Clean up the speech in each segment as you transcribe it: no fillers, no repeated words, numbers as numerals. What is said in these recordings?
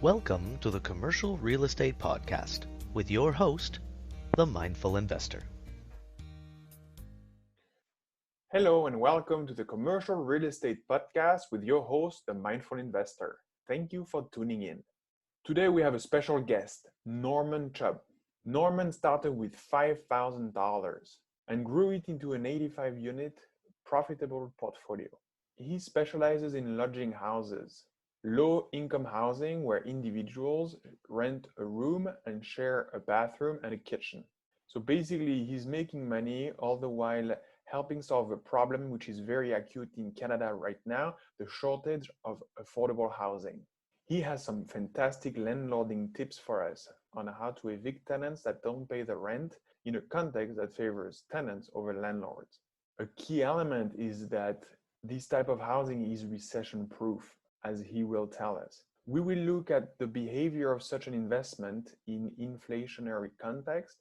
Welcome to the Commercial Real Estate Podcast with your host, the Mindful Investor. Hello and welcome to the Commercial Real Estate Podcast with your host, the Mindful Investor. Thank you for tuning in. Today we have a special guest, Norman Chubb. Norman started with $5,000 and grew it into an 85-unit profitable portfolio. He specializes in lodging houses, low-income housing where individuals rent a room and share a bathroom and a kitchen. So basically, he's making money all the while helping solve a problem which is very acute in Canada right now, the shortage of affordable housing. He has some fantastic landlording tips for us on how to evict tenants that don't pay the rent in a context that favors tenants over landlords. A key element is that this type of housing is recession-proof, as he will tell us. We will look at the behavior of such an investment in inflationary context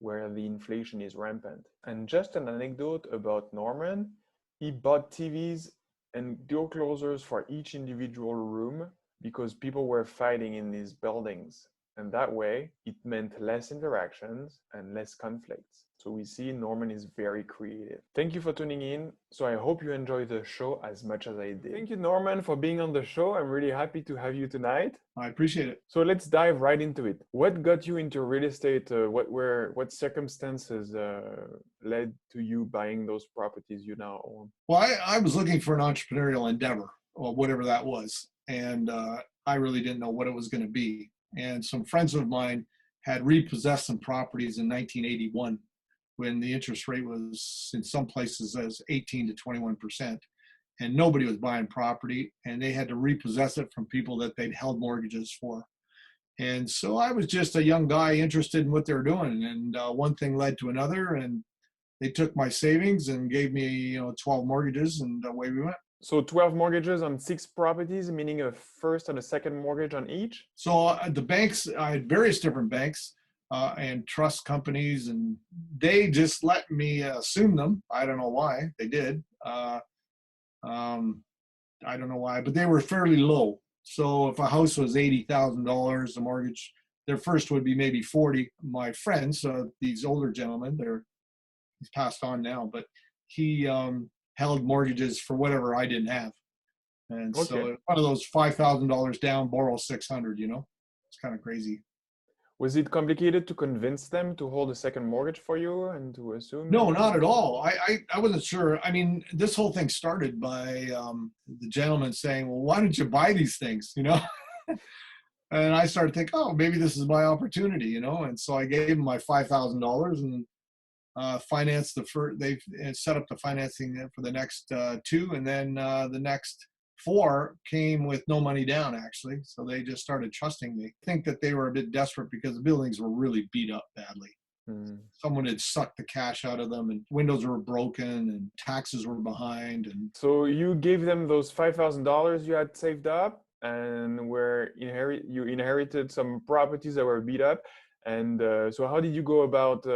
where the inflation is rampant. And just an anecdote about Norman, he bought TVs and door closers for each individual room because people were fighting in these buildings. And that way, it meant less interactions and less conflicts. So we see Norman is very creative. Thank you for tuning in. So I hope you enjoy the show as much as I did. Thank you, Norman, for being on the show. I'm really happy to have you tonight. I appreciate it. So let's dive right into it. What got you into real estate? What circumstances led to you buying those properties you now own? Well, I was looking for an entrepreneurial endeavor, or whatever that was. And I really didn't know what it was going to be. And some friends of mine had repossessed some properties in 1981 when the interest rate was in some places as 18 to 21%. And nobody was buying property, and they had to repossess it from people that they'd held mortgages for. And so I was just a young guy interested in what they were doing. And one thing led to another, and they took my savings and gave me 12 mortgages, and away we went. So 12 mortgages on 6 properties, meaning a first and a second mortgage on each? So the banks, I had various different banks and trust companies, and they just let me assume them. I don't know why they did. I don't know why, but they were fairly low. So if a house was $80,000, the mortgage, their first would be maybe 40. My friends, these older gentlemen, he's passed on now, but he held mortgages for whatever I didn't have. And Okay. so one of those $5,000 down, borrow 600, it's kind of crazy. Was it complicated to convince them to hold a second mortgage for you and to assume? No, not at all. I wasn't sure. I mean, this whole thing started by the gentleman saying, well, why don't you buy these things, And I started thinking, oh, maybe this is my opportunity, And so I gave him my $5,000 and financed they set up the financing for the next 2, and then the next 4 came with no money down, actually. So they just started trusting me. I think that they were a bit desperate because the buildings were really beat up badly. Someone had sucked the cash out of them, and windows were broken, and taxes were behind. And so you gave them those $5,000 you had saved up, and you inherited some properties that were beat up. And so how did you go about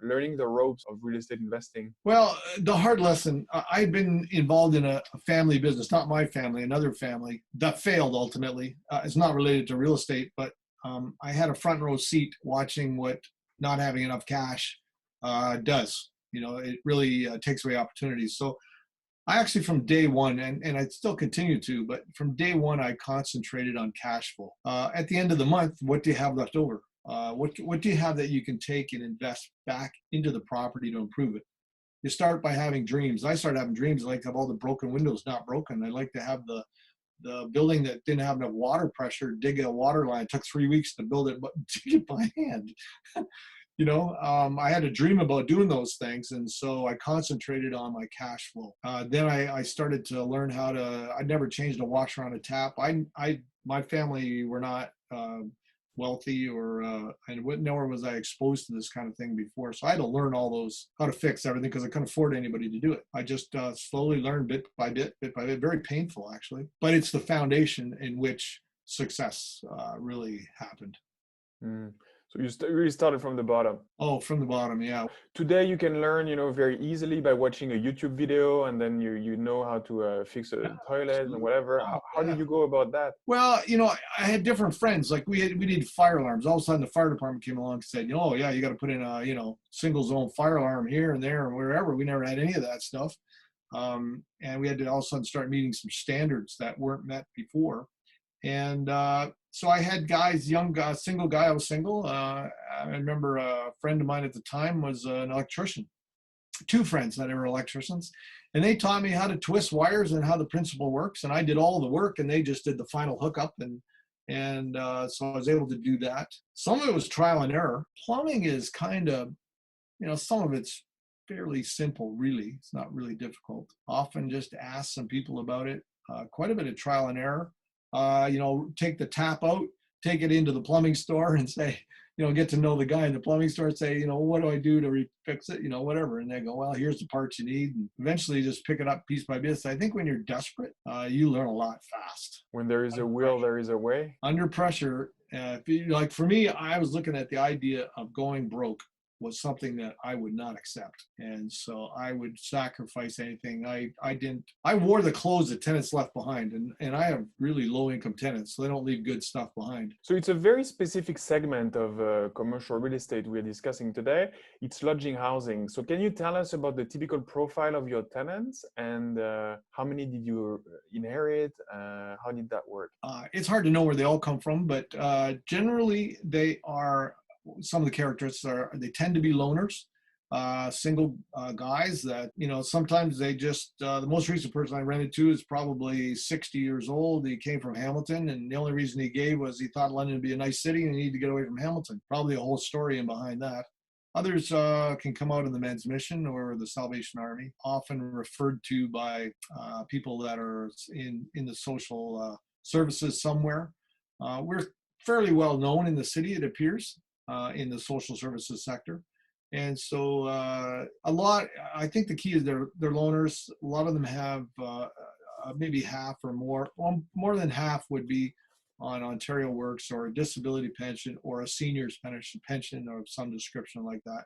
learning the ropes of real estate investing? Well, the hard lesson, I've been involved in a family business, not my family, another family that failed ultimately. It's not related to real estate, but I had a front row seat watching what not having enough cash does. It really takes away opportunities. So I actually, from day one, and I still continue to, but from day one, I concentrated on cash flow. At the end of the month, what do you have left over? What do you have that you can take and invest back into the property to improve it? You start by having dreams. I started having dreams. I like to have all the broken windows not broken. I like to have the building that didn't have enough water pressure, dig a water line. It took 3 weeks to build it, but dig it by hand. I had a dream about doing those things, and so I concentrated on my cash flow. Then I started to learn how to. I never changed a washer on a tap. My family were not wealthy, and nor was I exposed to this kind of thing before. So I had to learn all those, how to fix everything, because I couldn't afford anybody to do it. I just slowly learned bit by bit, very painful actually. But it's the foundation in which success really happened. So you really started from the bottom. Oh, from the bottom, yeah. Today you can learn, very easily by watching a YouTube video, and then you know how to fix a Yeah, toilet and absolutely. whatever. Oh, How yeah. did you go about that? Well, I had different friends. Like we needed fire alarms. All of a sudden, the fire department came along and said, "Oh yeah, you got to put in a single zone fire alarm here and there and wherever." We never had any of that stuff, and we had to all of a sudden start meeting some standards that weren't met before. And so I had guys, young guys, single guy. I was single. I remember a friend of mine at the time was an electrician. Two friends that were electricians, and they taught me how to twist wires and how the principle works. And I did all the work, and they just did the final hookup. And so I was able to do that. Some of it was trial and error. Plumbing is kind of, some of it's fairly simple. Really, it's not really difficult. Often just ask some people about it. Quite a bit of trial and error. Take the tap out, take it into the plumbing store, and say, get to know the guy in the plumbing store, say, what do I do to fix it, whatever. And they go, well, here's the parts you need. And eventually just pick it up piece by piece. I think when you're desperate, you learn a lot fast. When there is a will, there is a way. Under pressure, like for me, I was looking at the idea of going broke was something that I would not accept. And so I would sacrifice anything. I wore the clothes that tenants left behind, and I have really low income tenants, so they don't leave good stuff behind. So it's a very specific segment of commercial real estate we're discussing today. It's lodging housing. So can you tell us about the typical profile of your tenants, and how many did you inherit? How did that work? It's hard to know where they all come from, but generally they are, some of the characteristics are, they tend to be loners, single guys that, sometimes they just, the most recent person I rented to is probably 60 years old. He came from Hamilton, and the only reason he gave was he thought London would be a nice city and he needed to get away from Hamilton. Probably a whole story in behind that. Others can come out in the Men's Mission or the Salvation Army, often referred to by people that are in the social services somewhere. We're fairly well known in the city, it appears, in the social services sector. And so I think the key is they're loners. A lot of them have maybe half or more, well, more than half would be on Ontario Works or a disability pension or a senior's pension of some description like that.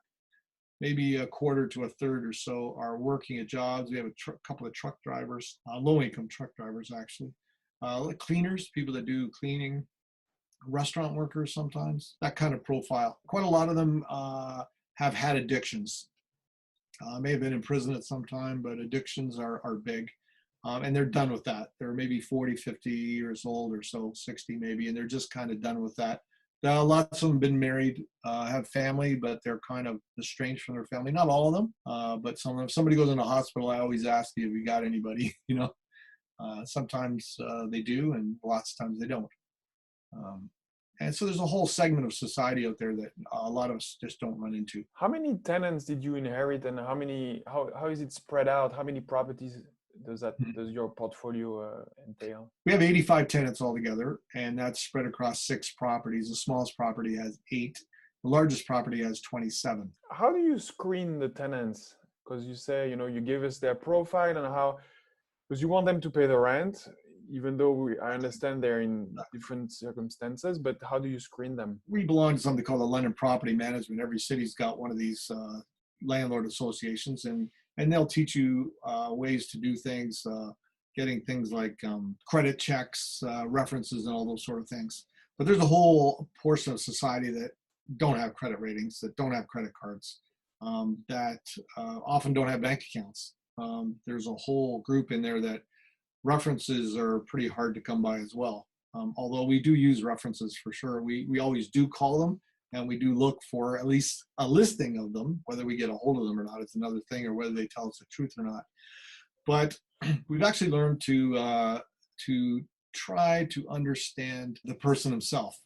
Maybe a quarter to a third or so are working at jobs. We have a couple of truck drivers, low-income truck drivers actually, like cleaners, people that do cleaning, restaurant workers sometimes, that kind of profile. Quite a lot of them have had addictions. May have been in prison at some time, but addictions are big. And they're done with that. They're maybe 40, 50 years old or so, 60 maybe, and they're just kind of done with that. Lots of them have been married, have family, but they're kind of estranged from their family. Not all of them, but some of them. If somebody goes in a hospital, I always ask you if you got anybody, Sometimes they do, and lots of times they don't. And so there's a whole segment of society out there that a lot of us just don't run into. How many tenants did you inherit, and how is it spread out? How many properties does your portfolio entail? We have 85 tenants altogether, and that's spread across 6 properties. The smallest property has 8. The largest property has 27. How do you screen the tenants? Because you say, you give us their profile and how, because you want them to pay the rent, even though I understand they're in different circumstances, but how do you screen them? We belong to something called the London Property Management. Every city's got one of these landlord associations, and they'll teach you ways to do things, getting things like credit checks, references, and all those sort of things. But there's a whole portion of society that don't have credit ratings, that don't have credit cards, that often don't have bank accounts. There's a whole group in there that references are pretty hard to come by as well. Although we do use references for sure. We always do call them, and we do look for at least a listing of them. Whether we get a hold of them or not, it's another thing, or whether they tell us the truth or not. But we've actually learned to try to understand the person himself.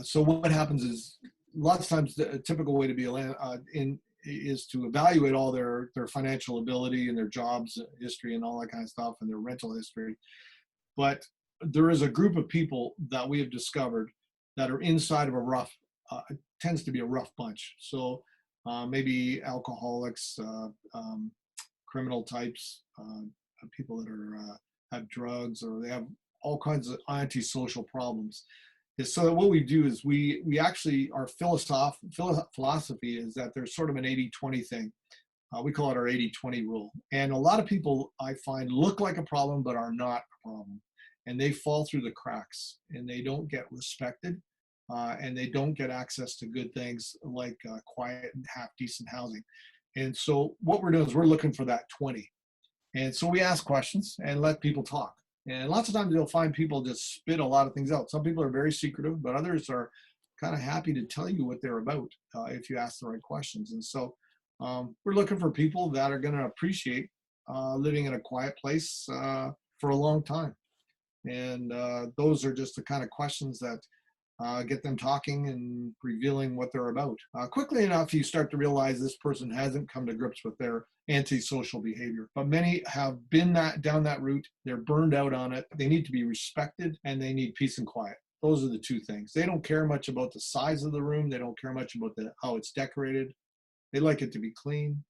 So what happens is, lots of times the typical way to be is to evaluate all their financial ability and their jobs history and all that kind of stuff, and their rental history. But there is a group of people that we have discovered that are inside of a rough, tends to be a rough bunch. So maybe alcoholics, criminal types, people that are have drugs, or they have all kinds of antisocial problems. is so that what we do is we actually, our philosophy is that there's sort of an 80-20 thing. We call it our 80-20 rule. And a lot of people I find look like a problem, but are not a problem. And they fall through the cracks and they don't get respected and they don't get access to good things like quiet and half decent housing. And so what we're doing is we're looking for that 20. And so we ask questions and let people talk. And lots of times you'll find people just spit a lot of things out. Some people are very secretive, but others are kind of happy to tell you what they're about if you ask the right questions. And so we're looking for people that are going to appreciate living in a quiet place for a long time. And those are just the kind of questions that get them talking and revealing what they're about. Quickly enough, you start to realize this person hasn't come to grips with their antisocial behavior. But many have been down that route. They're burned out on it. They need to be respected and they need peace and quiet. Those are the two things. They don't care much about the size of the room. They don't care much about how it's decorated. They like it to be clean,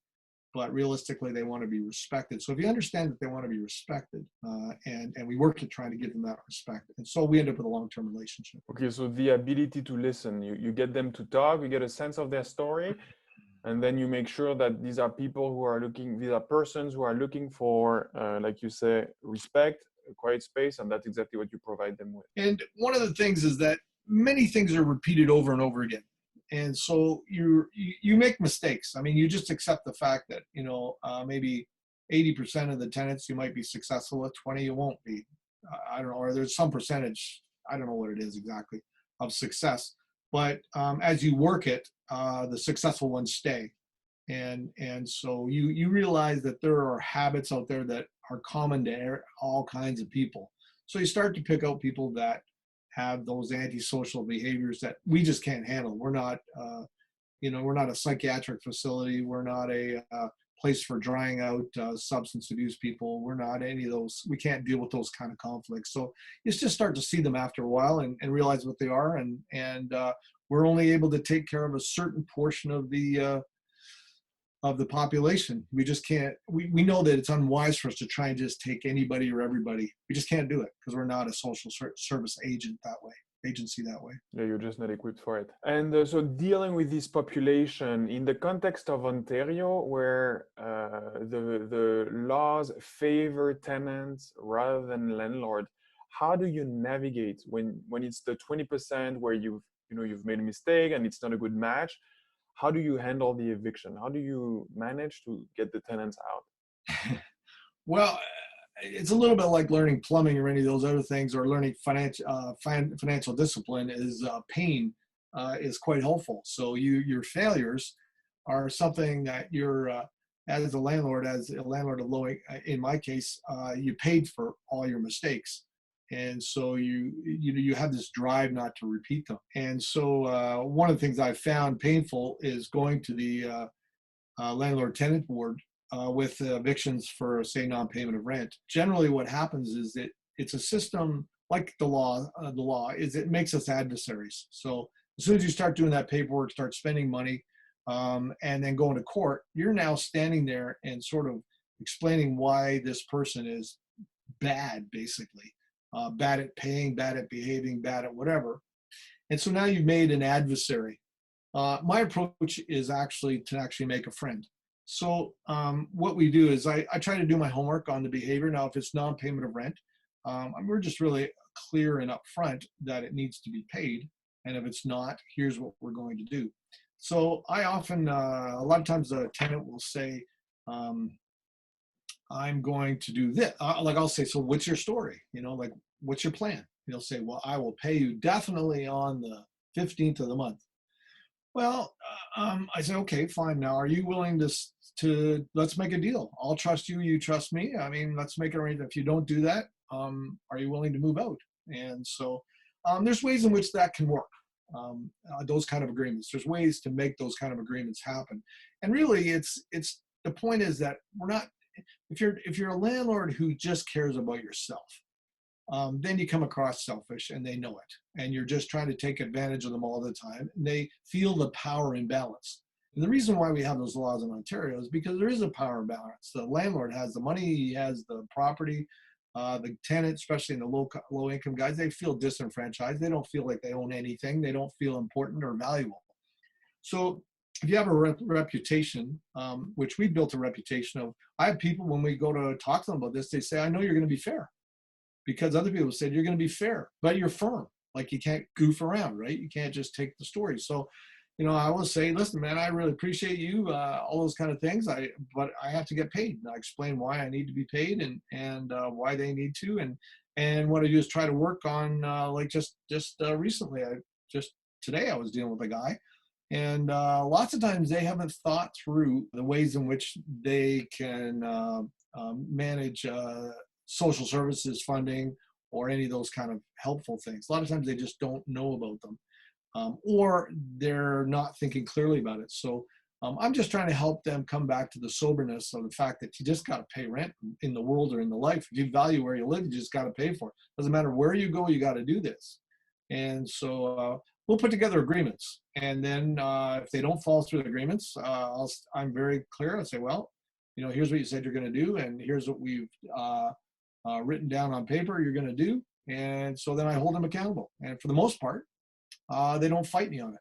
but realistically, they want to be respected. So if you understand that they want to be respected, and we work at trying to give them that respect, and so we end up with a long-term relationship. Okay, so the ability to listen, you get them to talk, you get a sense of their story, and then you make sure that these are persons who are looking for, like you say, respect, a quiet space, and that's exactly what you provide them with. And one of the things is that many things are repeated over and over again. And so you make mistakes. I mean, you just accept the fact that, maybe 80% of the tenants you might be successful with, 20 you won't be. I don't know, or there's some percentage, I don't know what it is exactly, of success. But as you work it, the successful ones stay. And so you realize that there are habits out there that are common to all kinds of people. So you start to pick out people that have those antisocial behaviors that we just can't handle. We're not, we're not a psychiatric facility. We're not a place for drying out substance abuse people. We're not any of those. We can't deal with those kind of conflicts. So you just start to see them after a while and realize what they are. And we're only able to take care of a certain portion of the population. We just can't, we know that it's unwise for us to try and just take anybody or everybody. We just can't do it because we're not a social service agency that way. Yeah, you're just not equipped for it. And so dealing with this population in the context of Ontario, where the laws favor tenants rather than landlord, how do you navigate when it's the 20% where you've made a mistake and it's not a good match? How do you handle the eviction? How do you manage to get the tenants out? Well, it's a little bit like learning plumbing or any of those other things, or learning financial discipline is pain is quite helpful. So your failures are something that you're, as a landlord of low, in my case, you paid for all your mistakes. And so you have this drive not to repeat them. And so one of the things I've found painful is going to the landlord-tenant board with evictions for, say, non-payment of rent. Generally, what happens is that it's a system like the law. The law is it makes us adversaries. So as soon as you start doing that paperwork, start spending money, and then going to court, you're now standing there and sort of explaining why this person is bad, basically. Bad at paying, bad at behaving, bad at whatever. And so now you've made an adversary. My approach is to make a friend. So what we do is I try to do my homework on the behavior. Now, if it's non-payment of rent, we're just really clear and upfront that it needs to be paid. And if it's not, here's what we're going to do. So I often, a lot of times the tenant will say, I'm going to do this. I'll say, so what's your story? Like, what's your plan? They'll say, well, I will pay you definitely on the 15th of the month. Well, I say, okay, fine. Now, are you willing to let's make a deal. I'll trust you. You trust me. I mean, let's make an arrangement. If you don't do that, are you willing to move out? And so there's ways in which that can work. Those kind of agreements. There's ways to make those kind of agreements happen. And really, it's the point is that we're not. If you're a landlord who just cares about yourself, then you come across selfish, and they know it. And you're just trying to take advantage of them all the time. And they feel the power imbalance. And the reason why we have those laws in Ontario is because there is a power imbalance. The landlord has the money, he has the property, The tenants, especially in the low income guys, they feel disenfranchised. They don't feel like they own anything. They don't feel important or valuable. So if you have a reputation, which we built a reputation of, I have people when we go to talk to them about this, they say, I know you're going to be fair, because other people said you're going to be fair, but you're firm. Like you can't goof around, right? You can't just take the story. So, I will say, listen, man, I really appreciate you, all those kind of things. But I have to get paid. And I explain why I need to be paid and why they need to. And what I do is try to work on, like just recently, today I was dealing with a guy, and lots of times they haven't thought through the ways in which they can manage social services funding or any of those kind of helpful things. A lot of times they just don't know about them. Or they're not thinking clearly about it. So I'm just trying to help them come back to the soberness of the fact that you just got to pay rent in the world or in the life. If you value where you live, you just got to pay for it. Doesn't matter where you go, you got to do this. And so we'll put together agreements. And then if they don't follow through the agreements, I'm very clear. I'll say, well, here's what you said you're going to do, and here's what we've written down on paper you're going to do. And so then I hold them accountable. And for the most part, they don't fight me on it.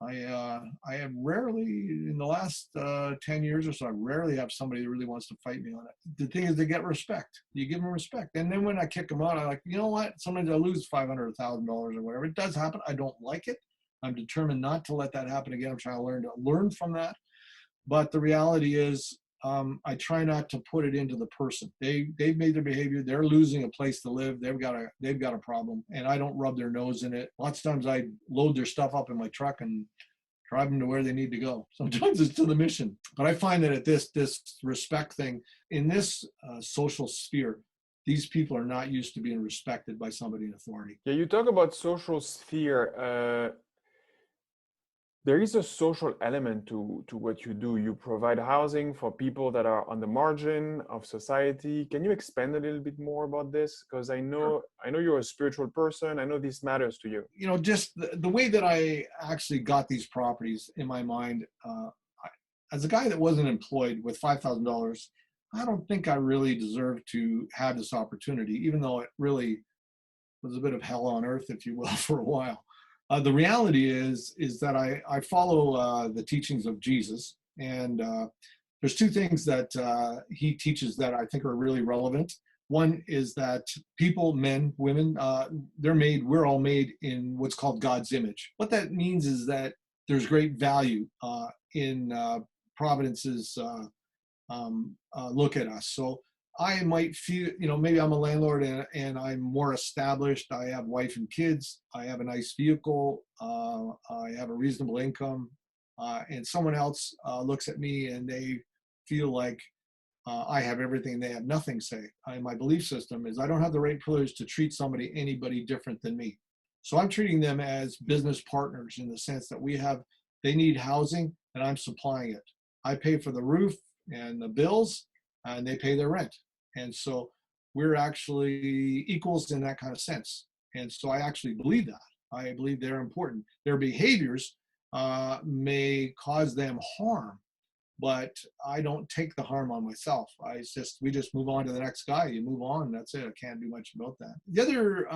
I have rarely, in the last 10 years or so, I rarely have somebody that really wants to fight me on it. The thing is, they get respect. You give them respect. And then when I kick them out, I'm like, you know what? Sometimes I lose $500 or $1,000 or whatever. It does happen. I don't like it. I'm determined not to let that happen again. I'm trying to learn from that. But the reality is, I try not to put it into the person. They've made their behavior. They're losing a place to live. They've got a problem, and I don't rub their nose in it. Lots of times I load their stuff up in my truck and drive them to where they need to go. Sometimes it's to the mission. But I find that at this respect thing, in this social sphere, these people are not used to being respected by somebody in authority. Yeah, you talk about social sphere. There is a social element to what you do. You provide housing for people that are on the margin of society. Can you expand a little bit more about this? Because I know you're a spiritual person. I know this matters to you. Just the way that I actually got these properties in my mind, as a guy that wasn't employed with $5,000, I don't think I really deserved to have this opportunity, even though it really was a bit of hell on earth, if you will, for a while. The reality is that I follow the teachings of Jesus, and there's two things that he teaches that I think are really relevant. One is that people, men, women, we're all made in what's called God's image. What that means is that there's great value in Providence's look at us. So I might feel, maybe I'm a landlord and I'm more established. I have wife and kids. I have a nice vehicle. I have a reasonable income. And someone else looks at me and they feel like I have everything. They have nothing, say. My belief system is I don't have the right privilege to treat anybody different than me. So I'm treating them as business partners in the sense that they need housing and I'm supplying it. I pay for the roof and the bills and they pay their rent. And so we're actually equals in that kind of sense. And so I actually believe that. I believe they're important. Their behaviors may cause them harm, but I don't take the harm on myself. We just move on to the next guy. You move on, that's it. I can't do much about that. The other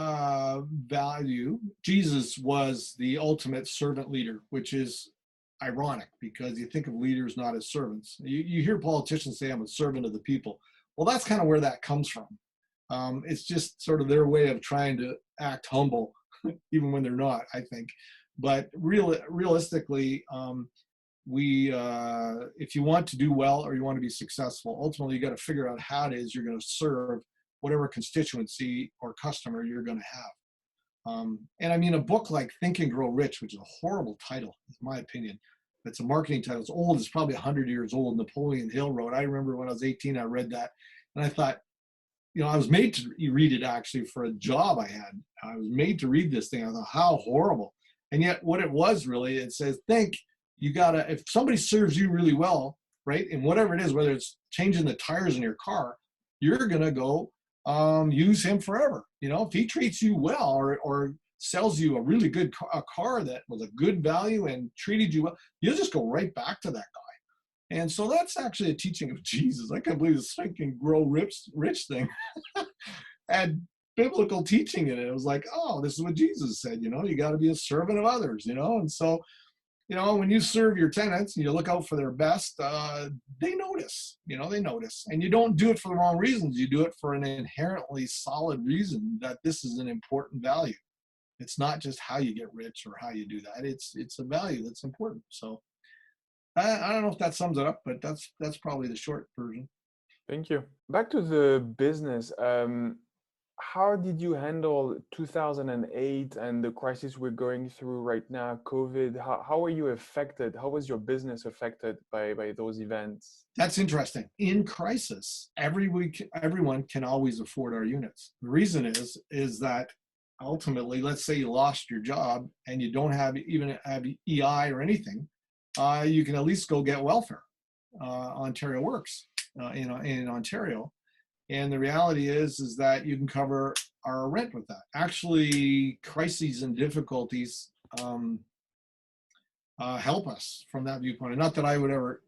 value, Jesus was the ultimate servant leader, which is ironic because you think of leaders not as servants. You hear politicians say, I'm a servant of the people. Well, that's kind of where that comes from. It's just sort of their way of trying to act humble, even when they're not, I think. But realistically, if you want to do well or you want to be successful, ultimately you got to figure out how it is you're going to serve whatever constituency or customer you're going to have. And I mean, a book like Think and Grow Rich, which is a horrible title, in my opinion. It's a marketing title. It's old. It's probably 100 years old. Napoleon Hill wrote. I remember when I was 18, I read that. And I thought, I was made to read it actually for a job I had. I was made to read this thing. I thought, how horrible. And yet what it was really, it says, if somebody serves you really well, right, and whatever it is, whether it's changing the tires in your car, you're going to go use him forever. If he treats you well or sells you a really good car that was a good value and treated you well, you'll just go right back to that guy. And so that's actually a teaching of Jesus. I can't believe this Think and Grow Rich thing had biblical teaching in it. It was like, oh, this is what Jesus said, you got to be a servant of others, And so, when you serve your tenants and you look out for their best, they notice, they notice. And you don't do it for the wrong reasons. You do it for an inherently solid reason that this is an important value. It's not just how you get rich or how you do that. It's a value that's important. So I don't know if that sums it up, but that's probably the short version. Thank you. Back to the business. How did you handle 2008 and the crisis we're going through right now, COVID? How were you affected? How was your business affected by those events? That's interesting. In crisis, everyone can always afford our units. The reason is that ultimately, let's say you lost your job and you don't have EI or anything, you can at least go get welfare. Ontario works in Ontario. And the reality is that you can cover our rent with that. Actually, crises and difficulties help us from that viewpoint. And not that I would ever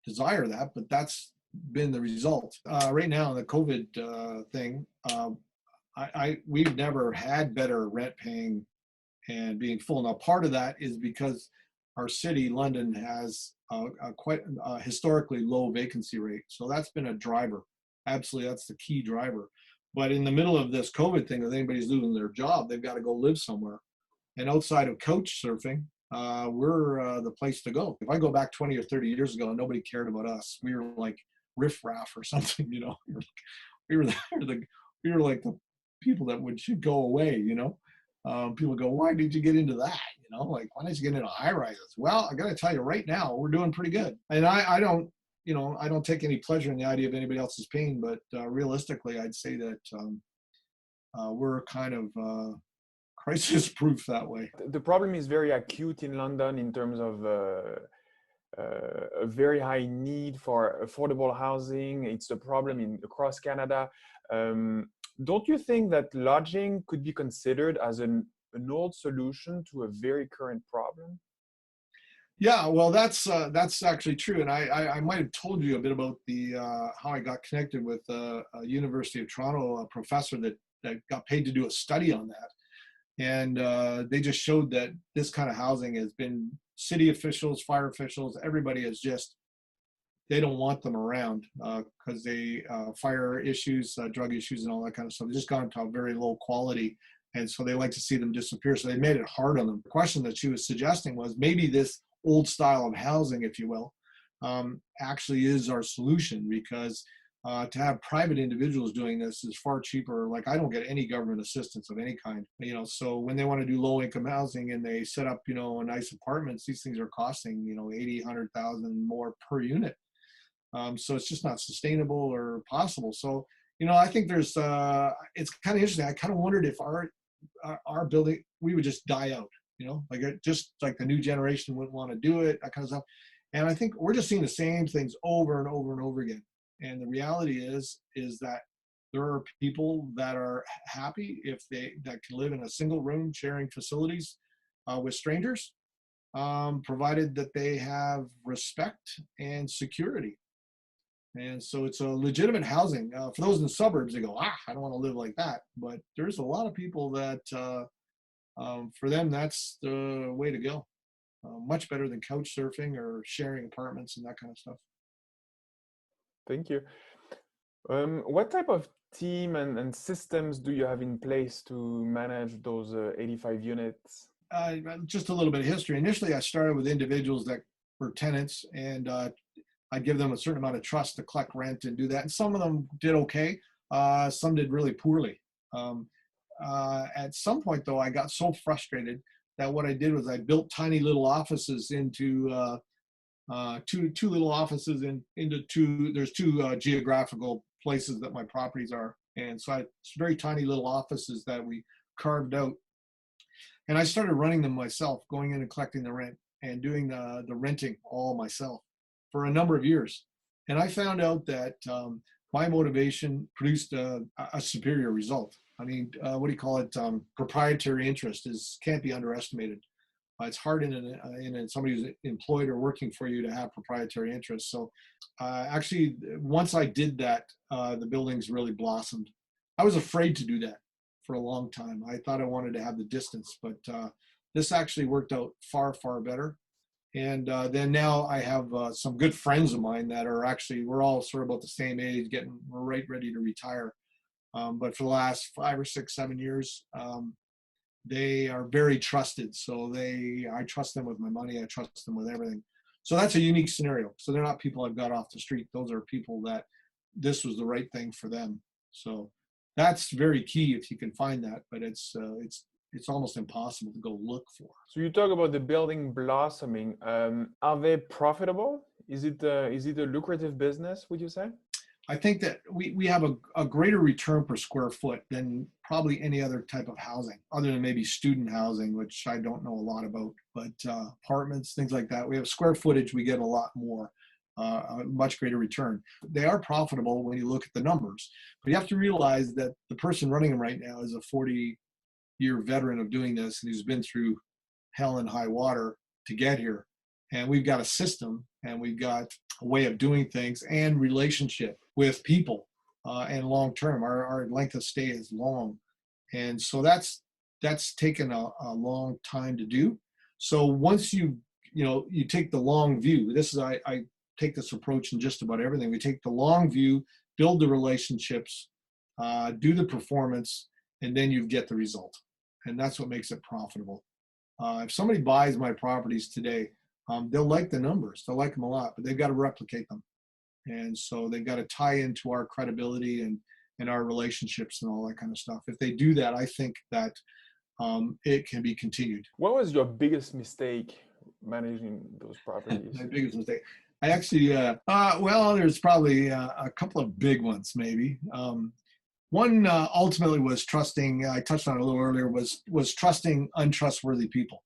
desire that, but that's been the result. Right now, the COVID thing, we've never had better rent paying and being full. Now, part of that is because our city, London, has a quite historically low vacancy rate. So that's been a driver. Absolutely, that's the key driver. But in the middle of this COVID thing, if anybody's losing their job, they've got to go live somewhere. And outside of couch surfing, we're the place to go. If I go back 20 or 30 years ago, nobody cared about us. We were like riffraff or something, We were like the people that should go away, People go, why did you get into that? Like, why did you get into high rises? Well, I got to tell you right now, we're doing pretty good. And I don't take any pleasure in the idea of anybody else's pain, but realistically, I'd say that we're kind of crisis proof that way. The problem is very acute in London in terms of a very high need for affordable housing. It's a problem across Canada. Don't you think that lodging could be considered as an old solution to a very current problem? Yeah, well, that's actually true, and I might have told you a bit about the how I got connected with a University of Toronto professor that got paid to do a study on that, and they just showed that this kind of housing has been city officials, fire officials, everybody is just, they don't want them around because they fire issues, drug issues, and all that kind of stuff. They've just gone to a very low quality, and so they like to see them disappear. So they made it hard on them. The question that she was suggesting was maybe this old style of housing, if you will, actually is our solution, because to have private individuals doing this is far cheaper. Like, I don't get any government assistance of any kind, so when they want to do low income housing and they set up, nice apartments, these things are costing, 80, 100,000 more per unit. So it's just not sustainable or possible. So, I think there's, it's kind of interesting. I kind of wondered if our building, we would just die out, just like the new generation wouldn't want to do it, that kind of stuff. And I think we're just seeing the same things over and over and over again. And the reality is that there are people that are happy that can live in a single room sharing facilities with strangers, provided that they have respect and security. And so it's a legitimate housing. For those in the suburbs, they go, I don't want to live like that. But there's a lot of people that, for them, that's the way to go. Much better than couch surfing or sharing apartments and that kind of stuff. Thank you. What type of team and systems do you have in place to manage those 85 units? Just a little bit of history. Initially, I started with individuals that were tenants, and I'd give them a certain amount of trust to collect rent and do that. And some of them did okay. Some did really poorly. At some point, though, I got so frustrated that what I did was I built tiny little offices into two little offices into two. There's two geographical places that my properties are, and so it's very tiny little offices that we carved out. And I started running them myself, going in and collecting the rent and doing the renting all myself for a number of years. And I found out that my motivation produced a superior result. I mean, what do you call it? Proprietary interest can't be underestimated. It's hard in somebody who's employed or working for you to have proprietary interests. So actually, once I did that, the buildings really blossomed. I was afraid to do that for a long time. I thought I wanted to have the distance, but this actually worked out far, far better. And then now I have some good friends of mine that are actually, we're all sort of about the same age, we're right ready to retire. But for the last 5 or 6, 7 years, they are very trusted. So I trust them with my money. I trust them with everything. So that's a unique scenario. So they're not people I've got off the street. Those are people that this was the right thing for them. So that's very key if you can find that, but it's almost impossible to go look for. So you talk about the building blossoming. Are they profitable? Is it a lucrative business, would you say? I think that we have a greater return per square foot than probably any other type of housing, other than maybe student housing, which I don't know a lot about, but apartments, things like that. We have square footage, we get a lot more, a much greater return. They are profitable when you look at the numbers, but you have to realize that the person running them right now is a 40-year veteran of doing this, and who's been through hell and high water to get here. And we've got a system, and we've got a way of doing things and relationship with people, and long term. Our length of stay is long, and so that's taken a long time to do. So once you take the long view. I take this approach in just about everything. We take the long view, build the relationships, do the performance, and then you get the result. And that's what makes it profitable. If somebody buys my properties today, they'll like the numbers. They'll like them a lot, but they've got to replicate them. And so they've got to tie into our credibility and our relationships and all that kind of stuff. If they do that, I think that it can be continued. What was your biggest mistake managing those properties? My biggest mistake. I actually, well, there's probably a couple of big ones, maybe. One ultimately was trusting, I touched on it a little earlier, was trusting untrustworthy people.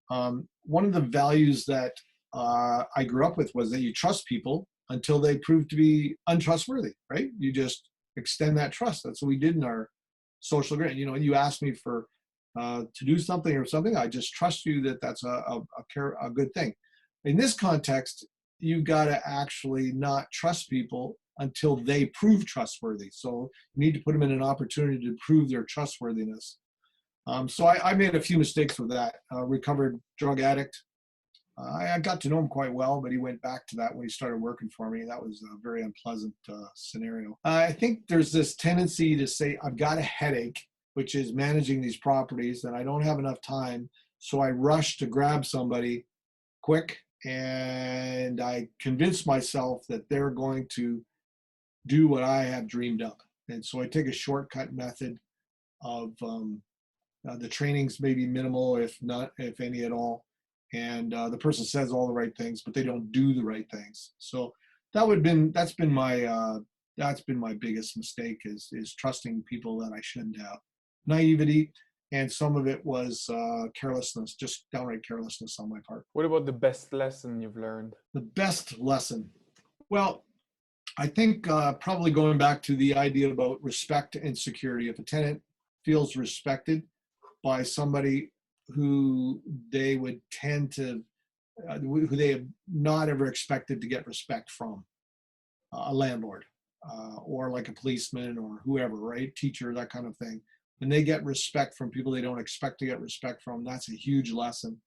One of the values that I grew up with was that you trust people until they prove to be untrustworthy, right? You just extend that trust. That's what we did in our social agreement. You asked me for to do something or something, I just trust you that that's a good thing. In this context, you've got to actually not trust people until they prove trustworthy. So you need to put them in an opportunity to prove their trustworthiness. So I made a few mistakes with that. Recovered drug addict. I got to know him quite well, but he went back to that when he started working for me. That was a very unpleasant scenario. I think there's this tendency to say, I've got a headache, which is managing these properties, and I don't have enough time. So I rush to grab somebody quick, and I convince myself that they're going to do what I have dreamed up. And so I take a shortcut method of the training's maybe minimal, if any at all. And the person says all the right things, but they don't do the right things. So that's been my biggest mistake is trusting people that I shouldn't have. Naivety, and some of it was carelessness, just downright carelessness on my part. What about the best lesson you've learned? The best lesson? Well, I think probably going back to the idea about respect and security. If a tenant feels respected by somebody who they would tend to, who they have not ever expected to get respect from, a landlord, or like a policeman or whoever, right? Teacher, that kind of thing. When they get respect from people they don't expect to get respect from, that's a huge lesson.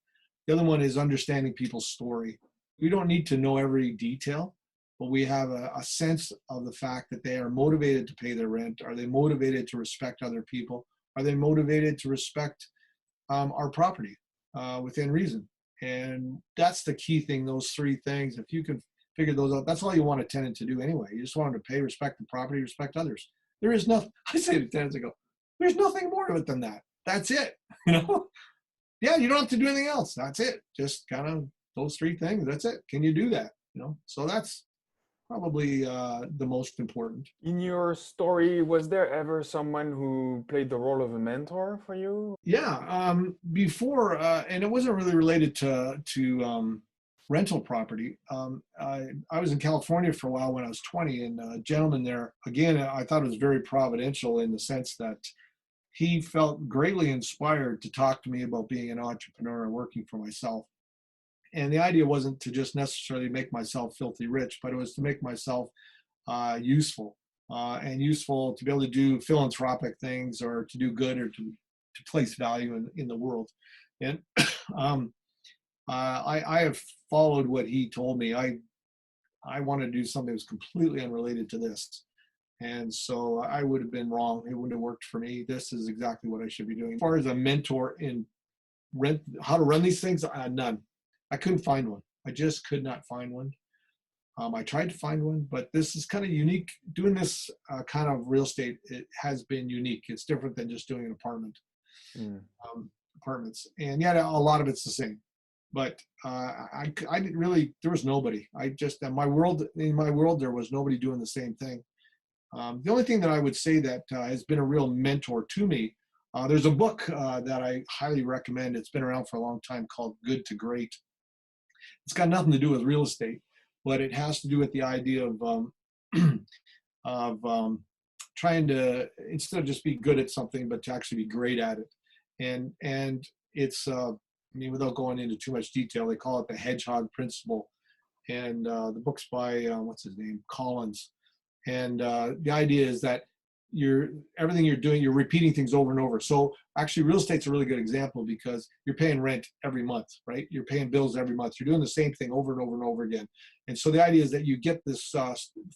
The other one is understanding people's story. We don't need to know every detail, but we have a sense of the fact that they are motivated to pay their rent. Are they motivated to respect other people? Are they motivated to respect our property within reason? And that's the key thing, those three things. If you can figure those out, that's all you want a tenant to do anyway. You just want them to pay, respect the property, respect others. There is nothing, I say to tenants, I go, there's nothing more to it than that. That's it. Yeah, you don't have to do anything else. That's it. Just kind of those three things. That's it. Can you do that? So that's probably the most important. In your story, was there ever someone who played the role of a mentor for you? Yeah, before, and it wasn't really related to rental property. I was in California for a while when I was 20, and a gentleman there, again, I thought it was very providential in the sense that he felt greatly inspired to talk to me about being an entrepreneur and working for myself. And the idea wasn't to just necessarily make myself filthy rich, but it was to make myself useful, and useful to be able to do philanthropic things or to do good or to place value in the world. And I have followed what he told me. I wanted to do something that was completely unrelated to this. And so I would have been wrong. It wouldn't have worked for me. This is exactly what I should be doing. As far as a mentor in how to run these things, none. I couldn't find one. I just could not find one. I tried to find one, but this is kind of unique. Doing this kind of real estate, it has been unique. It's different than just doing an apartment, apartments. And yet a lot of it's the same. But I didn't really, there was nobody. In my world, there was nobody doing the same thing. The only thing that I would say that has been a real mentor to me, there's a book that I highly recommend. It's been around for a long time called Good to Great. It's got nothing to do with real estate, but it has to do with the idea of trying to, instead of just be good at something, but to actually be great at it. And it's, I mean, without going into too much detail, they call it the hedgehog principle. And the book's by, what's his name, Collins. And the idea is that everything you're doing, you're repeating things over and over. So actually real estate's a really good example because you're paying rent every month, right? You're paying bills every month. You're doing the same thing over and over and over again. And so the idea is that you get this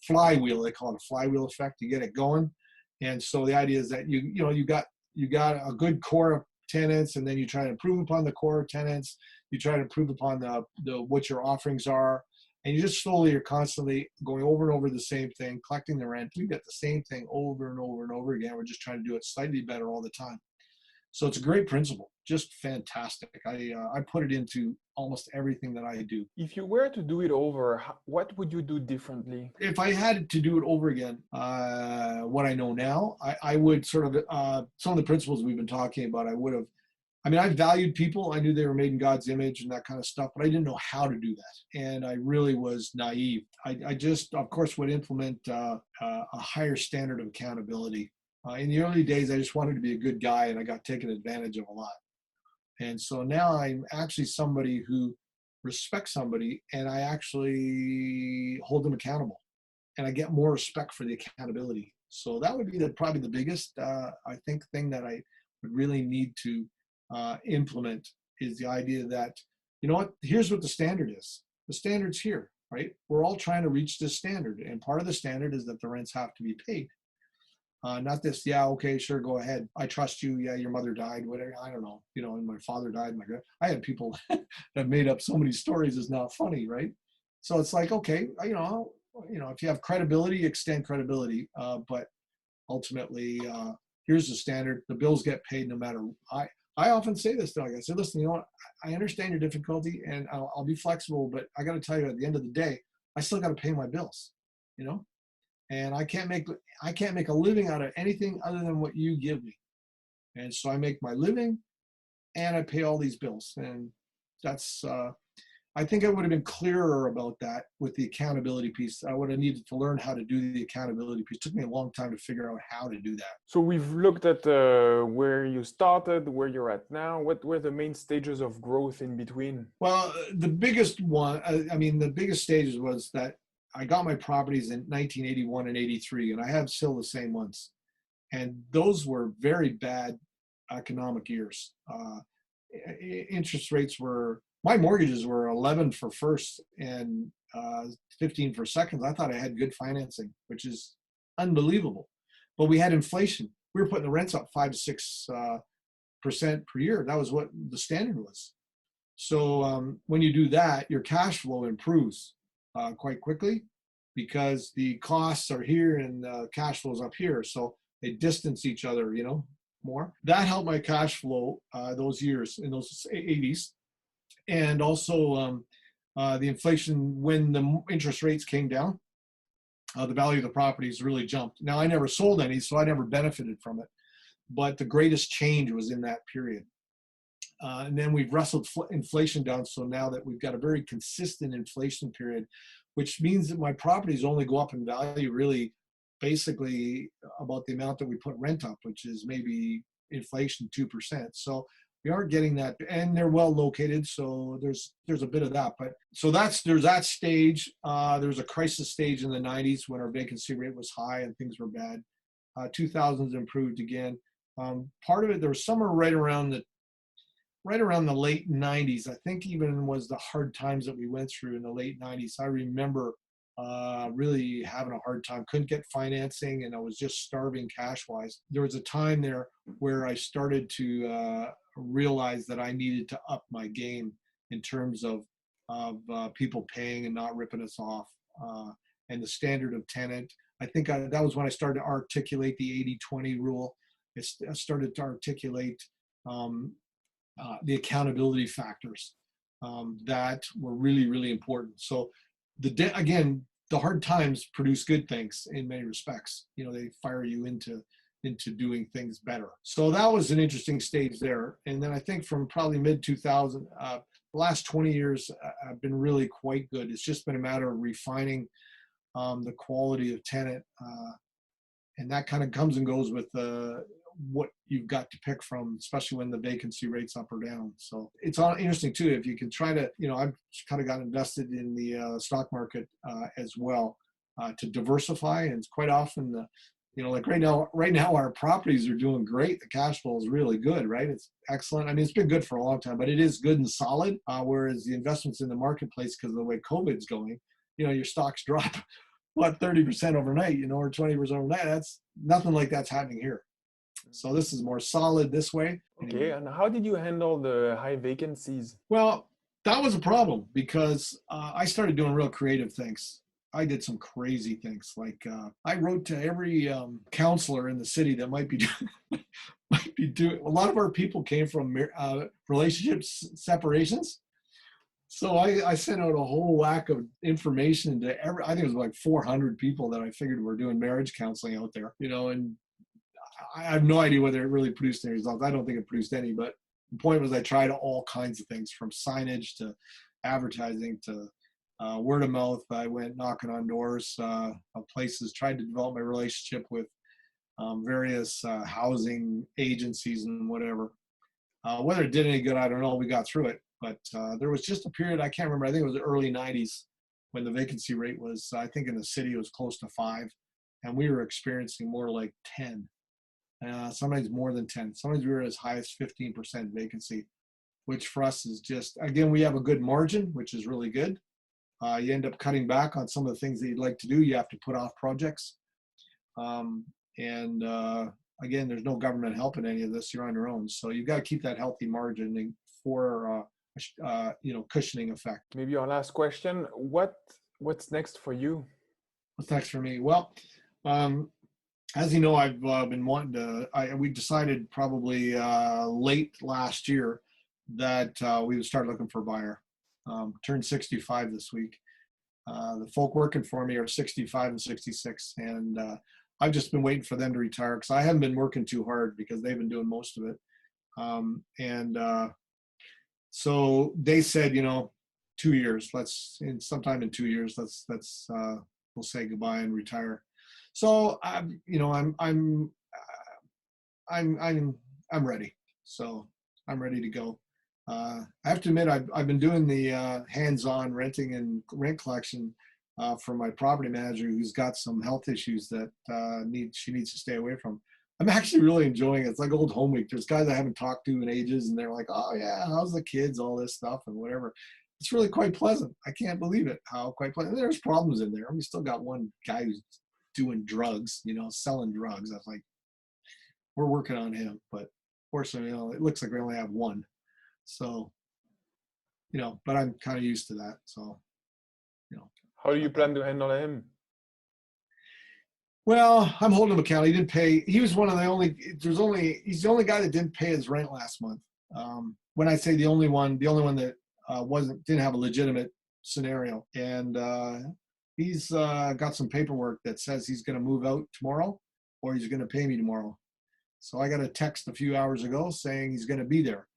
flywheel, they call it a flywheel effect. You get it going. And so the idea is that you got a good core of tenants, and then you try to improve upon the core tenants. You try to improve upon the what your offerings are. And you just slowly are constantly going over and over the same thing, collecting the rent. We get the same thing over and over and over again. We're just trying to do it slightly better all the time. So it's a great principle, just fantastic. I put it into almost everything that I do. If you were to do it over, what would you do differently? If I had to do it over again, what I know now, I would sort of, some of the principles we've been talking about, I valued people. I knew they were made in God's image and that kind of stuff, but I didn't know how to do that. And I really was naive. I just, of course, would implement a higher standard of accountability. In the early days, I just wanted to be a good guy, and I got taken advantage of a lot. And so now I'm actually somebody who respects somebody, and I actually hold them accountable, and I get more respect for the accountability. So that would be probably the biggest, I think, thing that I would really need to implement is the idea that, you know what, here's what the standard is. The standard's here, right? We're all trying to reach this standard. And part of the standard is that the rents have to be paid. Not this, yeah, okay, sure, go ahead. I trust you. Yeah, your mother died, whatever. I don't know. And my father died. I had people that made up so many stories is not funny, right? So it's like, okay, if you have credibility, extend credibility. But ultimately, here's the standard. The bills get paid no matter. I often say this to them. I say, listen, you know what? I understand your difficulty, and I'll be flexible, but I got to tell you, at the end of the day, I still got to pay my bills, and I can't make a living out of anything other than what you give me. And so I make my living, and I pay all these bills, and that's. I think I would have been clearer about that with the accountability piece. I would have needed to learn how to do the accountability piece. It took me a long time to figure out how to do that. So we've looked at where you started, where you're at now. What were the main stages of growth in between? Well, the biggest one, the biggest stages was that I got my properties in 1981 and 83, and I have still the same ones. And those were very bad economic years. Interest rates my mortgages were 11 for first and 15 for seconds. I thought I had good financing, which is unbelievable. But we had inflation. We were putting the rents up 5 to 6% per year. That was what the standard was. So when you do that, your cash flow improves quite quickly because the costs are here and cash flow is up here. So they distance each other, more. That helped my cash flow those years in those 80s. And also the inflation, when the interest rates came down, the value of the properties really jumped. Now, I never sold any, so I never benefited from it. But the greatest change was in that period. And then we've wrestled inflation down. So now that we've got a very consistent inflation period, which means that my properties only go up in value really basically about the amount that we put rent up, which is maybe inflation 2%. So we aren't getting that, and they're well located. So there's a bit of that. But so there's that stage. There's a crisis stage in the 90s when our vacancy rate was high and things were bad. 2000s improved again. Part of it, there was somewhere right around the late 90s, I think even was the hard times that we went through in the late 90s. I remember really having a hard time, couldn't get financing, and I was just starving cash-wise. There was a time there where I started to realize that I needed to up my game in terms of people paying and not ripping us off, and the standard of tenant. I think that was when I started to articulate the 80-20 rule. I started to articulate the accountability factors that were really, really important. So again, the hard times produce good things in many respects. You know, they fire you into doing things better. So that was an interesting stage there. And then I think from probably mid 2000, the last 20 years have been really quite good. It's just been a matter of refining the quality of tenant. And that kind of comes and goes with what you've got to pick from, especially when the vacancy rate's up or down. So it's all interesting too. If you can try to, I've kind of got invested in the stock market as well to diversify. And it's quite often, like right now our properties are doing great. The cash flow is really good, right? It's excellent. I mean, it's been good for a long time, but it is good and solid. Whereas the investments in the marketplace, because of the way COVID's going, your stocks drop, 30% overnight, or 20% overnight. That's nothing like that's happening here. So this is more solid this way. Okay, and how did you handle the high vacancies? Well, that was a problem because I started doing real creative things. I did some crazy things. Like I wrote to every counselor in the city that might be doing. A lot of our people came from relationships separations. So I sent out a whole whack of information to I think it was like 400 people that I figured were doing marriage counseling out there, and I have no idea whether it really produced any results. I don't think it produced any, but the point was I tried all kinds of things, from signage to advertising to word of mouth. I went knocking on doors of places, tried to develop my relationship with various housing agencies and whatever. Whether it did any good, I don't know. We got through it. But there was just a period, I can't remember, I think it was the early 90s when the vacancy rate was, I think in the city it was close to 5. And we were experiencing more like 10. Sometimes more than 10. Sometimes we were as high as 15% vacancy, which for us is just, again, we have a good margin, which is really good. You end up cutting back on some of the things that you'd like to do. You have to put off projects. Again, there's no government help in any of this. You're on your own. So you've got to keep that healthy margin for, cushioning effect. Maybe our last question. What's next for you? What's next for me? Well, as you know, I've been wanting to, we decided probably late last year that we would start looking for a buyer. Turned 65 this week. The folk working for me are 65 and 66. And I've just been waiting for them to retire because I haven't been working too hard because they've been doing most of it. So they said, 2 years, sometime in 2 years, we'll say goodbye and retire. So I'm ready. So I'm ready to go. I have to admit, I've been doing the hands-on renting and rent collection for my property manager, who's got some health issues that she needs to stay away from. I'm actually really enjoying it. It's like old home week. There's guys I haven't talked to in ages, and they're like, "Oh yeah, how's the kids?" All this stuff and whatever. It's really quite pleasant. I can't believe it. How quite pleasant. There's problems in there. We still got one guy who's doing drugs, selling drugs. I was like, we're working on him, but fortunately, it looks like we only have one. So, but I'm kind of used to that. So, How do you plan to handle him? Well, I'm holding him accountable. He didn't pay. He was one of the only. He's the only guy that didn't pay his rent last month. When I say the only one that didn't have a legitimate scenario, and he's got some paperwork that says he's going to move out tomorrow, or he's going to pay me tomorrow. So I got a text a few hours ago saying he's going to be there,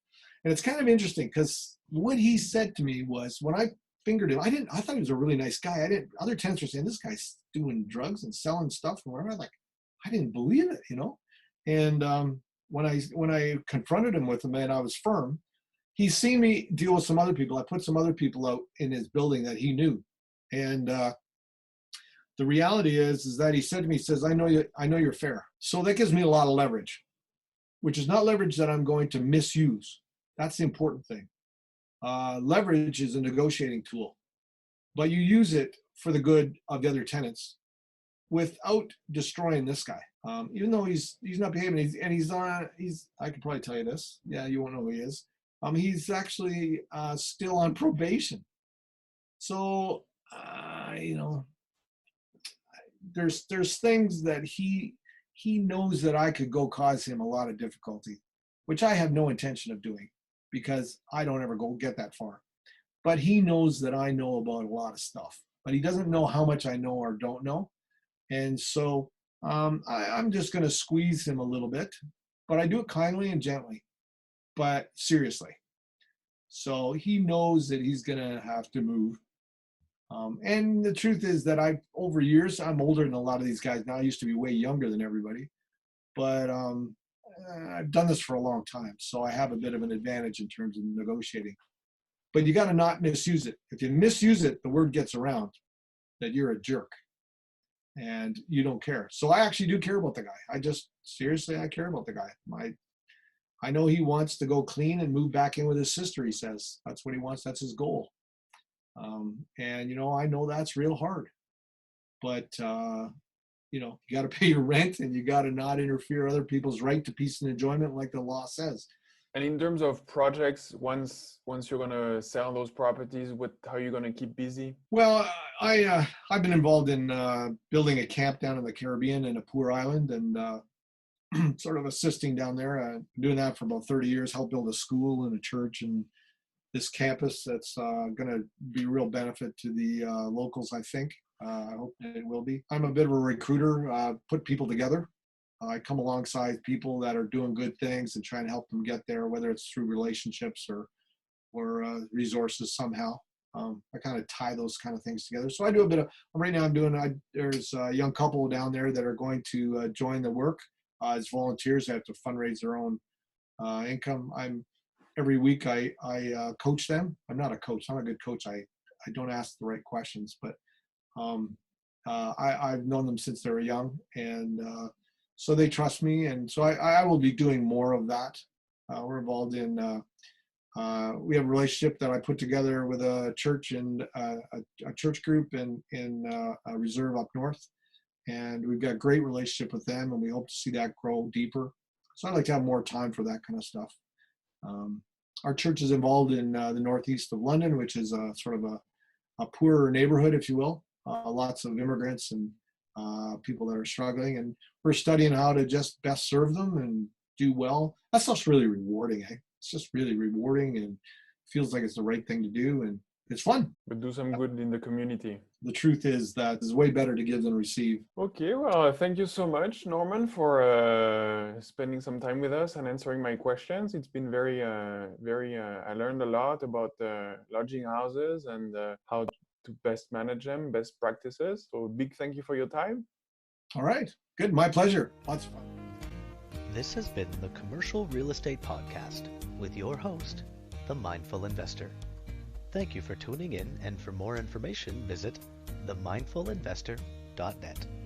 and it's kind of interesting because what he said to me was, when I fingered him, I thought he was a really nice guy. Other tenants were saying, this guy's doing drugs and selling stuff and whatever. I didn't believe it, And when I confronted him with him and I was firm, he's seen me deal with some other people. I put some other people out in his building that he knew. And the reality is that he said to me, he says, I know you're fair. So that gives me a lot of leverage, which is not leverage that I'm going to misuse. That's the important thing. Leverage is a negotiating tool, but you use it for the good of the other tenants without destroying this guy. Even though he's not behaving, he's I could probably tell you this. Yeah, you won't know who he is. He's actually still on probation. So, there's things that he knows that I could go cause him a lot of difficulty, which I have no intention of doing because I don't ever go get that far. But he knows that I know about a lot of stuff, but he doesn't know how much I know or don't know. And so I'm just going to squeeze him a little bit, but I do it kindly and gently, but seriously. So he knows that he's going to have to move. And the truth is that over years, I'm older than a lot of these guys now. I used to be way younger than everybody, but I've done this for a long time. So I have a bit of an advantage in terms of negotiating. But you got to not misuse it. If you misuse it, the word gets around that you're a jerk and you don't care. So I actually do care about the guy. Seriously, I care about the guy. I know he wants to go clean and move back in with his sister, he says. That's what he wants. That's his goal. And, I know that's real hard. But, you got to pay your rent and you got to not interfere other people's right to peace and enjoyment like the law says. And in terms of projects, once you're going to sell those properties, how are you going to keep busy? Well, I've been involved in building a camp down in the Caribbean in a poor island and sort of assisting down there. Doing that for about 30 years, helped build a school and a church and this campus that's going to be a real benefit to the locals, I think. I hope it will be. I'm a bit of a recruiter, put people together. I come alongside people that are doing good things and trying to help them get there, whether it's through relationships or resources somehow. I kind of tie those kind of things together. So I do a bit of, right now there's a young couple down there that are going to join the work as volunteers. They have to fundraise their own income. Every week I coach them. I'm not a coach. I'm a good coach. I don't ask the right questions, but I've known them since they were young, and so they trust me. And so I will be doing more of that. We're involved in, we have a relationship that I put together with a church and a church group in a reserve up north. And we've got a great relationship with them, and we hope to see that grow deeper. So I'd like to have more time for that kind of stuff. Our church is involved in the northeast of London, which is a sort of a poorer neighborhood, if you will. Lots of immigrants and people that are struggling, and we're studying how to just best serve them and do well. That stuff's really rewarding. It's just really rewarding and feels like it's the right thing to do, and it's fun. But do some good in the community. The truth is that it's way better to give than receive. Okay, well, thank you so much, Norman, for spending some time with us and answering my questions. It's been very, I learned a lot about lodging houses and how to best manage them, best practices. So big thank you for your time. All right, good, my pleasure. Lots of fun. This has been the Commercial Real Estate Podcast with your host, the Mindful Investor. Thank you for tuning in, and for more information, visit themindfulinvestor.net.